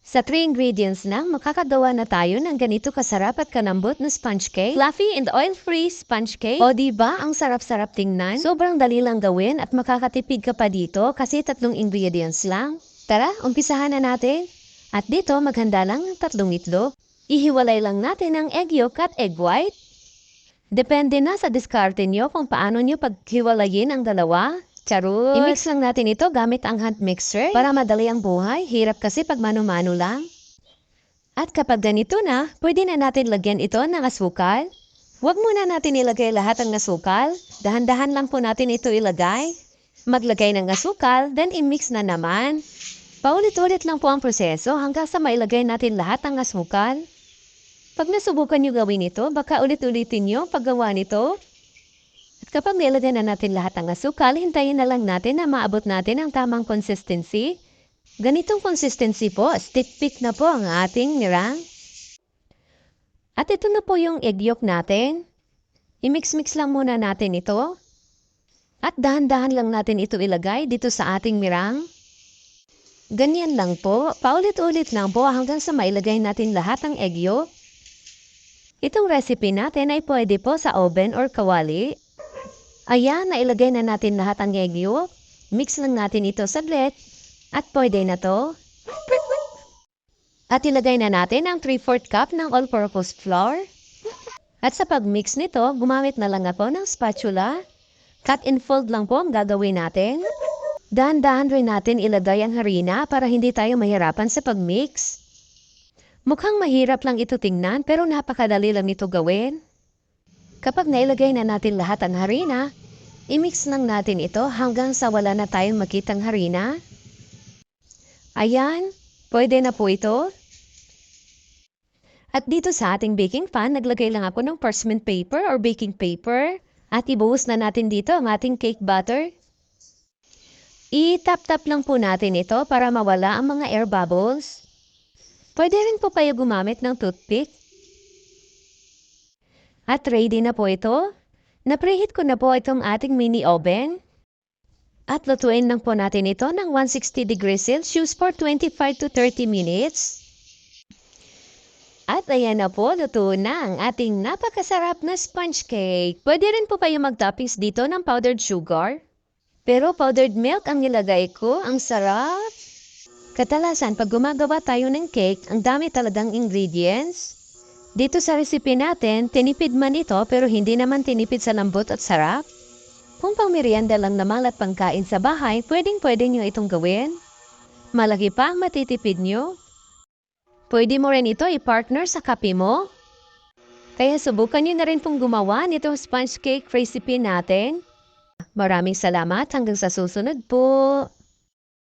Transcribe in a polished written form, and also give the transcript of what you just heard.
Sa 3 ingredients lang, makakagawa na tayo ng ganito kasarap at kanambot na sponge cake. Fluffy and oil-free sponge cake. O diba, ang sarap-sarap tingnan? Sobrang dali lang gawin at makakatipid ka pa dito kasi 3 ingredients lang. Tara, umpisahan na natin. At dito, maghanda lang ng 3 itlog. Ihiwalay lang natin ang egg yolk at egg white. Depende na sa diskarte nyo kung paano nyo paghiwalayin ang dalawa. Charot! I-mix lang natin ito gamit ang hand mixer para madali ang buhay. Hirap kasi pag mano-mano lang. At kapag ganito na, pwede na natin lagyan ito ng asukal. Huwag muna natin ilagay lahat ng asukal. Dahan-dahan lang po natin ito ilagay. Maglagay ng asukal, then i-mix na naman. Paulit-ulit lang po ang proseso hanggang sa mailagay natin lahat ng asukal. Pag nasubukan nyo gawin ito, baka ulit-ulitin nyo paggawa nito. At kapag nilagay na natin lahat ng asukal, hintayin na lang natin na maabot natin ang tamang consistency. Ganitong consistency po, stick-pick na po ang ating nirang. At ito na po yung egg yolk natin. I-mix-mix lang muna natin ito. At dahan-dahan lang natin ito ilagay dito sa ating mirang. Ganyan lang po, paulit-ulit lang po hanggang sa mailagay natin lahat ng egg yolk. Itong recipe natin ay pwede po sa oven or kawali. Ayan, nailagay na natin lahat ang egg yolk. Mix lang natin ito saglit. At pwede na to. At ilagay na natin ang 3/4 cup ng all-purpose flour. At sa pag-mix nito, gumamit na lang ako ng spatula. Cut and fold lang po ang gagawin natin. Dahan-dahan rin natin ilagay ang harina para hindi tayo mahirapan sa pag-mix. Mukhang mahirap lang ito tingnan pero napakadali lang nito gawin. Kapag nailagay na natin lahat ang harina, i-mix lang natin ito hanggang sa wala na tayong makitang harina. Ayan, pwede na po ito. At dito sa ating baking pan, naglagay lang ako ng parchment paper or baking paper. At ibuhos na natin dito ang ating cake batter. I-tap-tap lang po natin ito para mawala ang mga air bubbles. Pwede rin po kayo gumamit ng toothpick. At ready na po ito. Na-preheat ko na po itong ating mini oven. At lutuin lang po natin ito ng 160 degrees Celsius for 25 to 30 minutes. At ayan na po, luto na ang ating napakasarap na sponge cake. Pwede rin po kayo mag-toppings dito ng powdered sugar. Pero powdered milk ang nilagay ko, ang sarap. Kadalasan pag gumagawa tayo ng cake, ang dami talagang ingredients. Dito sa recipe natin, tinipid man ito pero hindi naman tinipid sa lambot at sarap. Kung pang merienda lang naman at pangkain sa bahay, pwedeng-pwede nyo itong gawin. Malaki pa ang matitipid nyo. Pwede mo rin ito i-partner sa kape mo. Kaya subukan nyo na rin pong gumawa nitong sponge cake recipe natin. Maraming salamat hanggang sa susunod po.